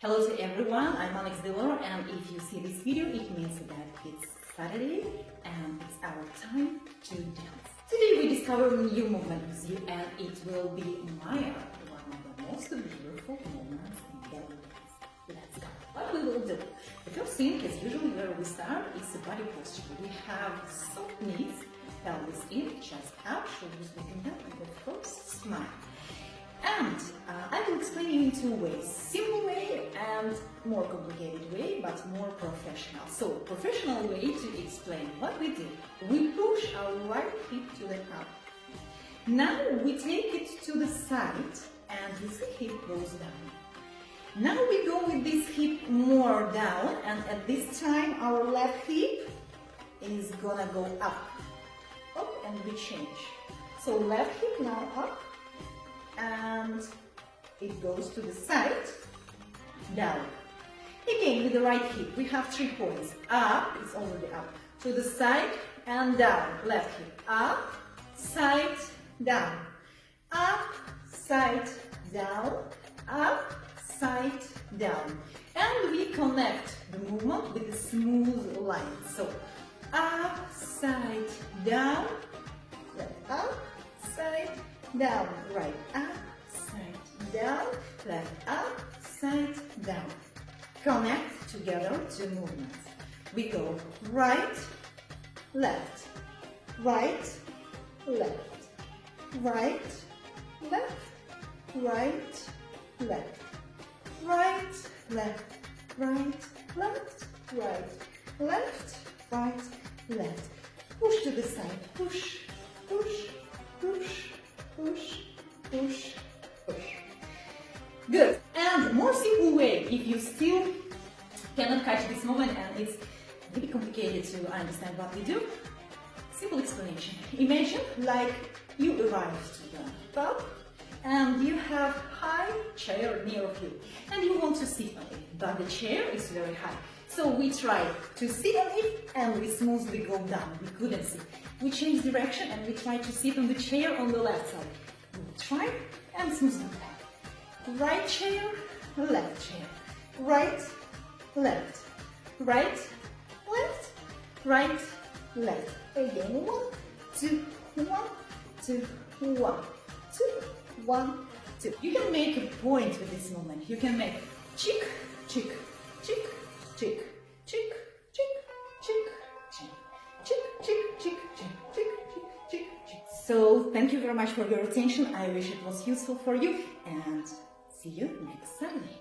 Hello to everyone, I'm Delora, and if you see this video, it means that it's Saturday and it's our time to dance. Today we discover a new movement with you, and it will be one of the most beautiful movements in belly dance. Let's go. What we will do? The first thing, as usually where we start, is the body posture. We have soft knees, pelvis in, chest out, shoulders looking down, and of course, smile. And I will explain you in two ways, simple way and more complicated way, but more professional. So, professional way to explain what we do. We push our right hip to the up. Now we take it to the side and this hip goes down. Now we go with this hip more down, and at this time our left hip is gonna go up. Up, and we change. So left hip now up, and it goes to the side, down. Again, with the right hip, we have 3 points. Up, it's already up. To the side and down. Left hip, up, side, down. Up, side, down. Up, side, down. And we connect the movement with a smooth line. So, up, side, down. Left up, side, down, right up, side, down, left up, side, down. Connect together 2 movements. We go right, left, right, left, right, left, right, left, right, left, right, left, right, left, right, left. Push to the side, push, push, push, push, push, push. Good. And more simple way, if you still cannot catch this moment and it's really complicated to understand what we do, simple explanation. Imagine like you arrive to the top and you have high chair near you and you want to sit on it, but the chair is very high. So we try to sit on it and we smoothly go down. We couldn't sit. We change direction and we try to sit on the chair on the left side. We try and smoothly down. Right chair, left chair. Right, left. Right, left. Right, left. Again, 1, 2, 1, 2, 1, 2, 1, 2. You can make a point with this movement. You can make chick, chick, chick, chick, chick, chick, chick, chick, chick, chick, chick, chick, chick, chick, chick, chick. So thank you very much for your attention. I wish it was useful for you, and see you next Sunday.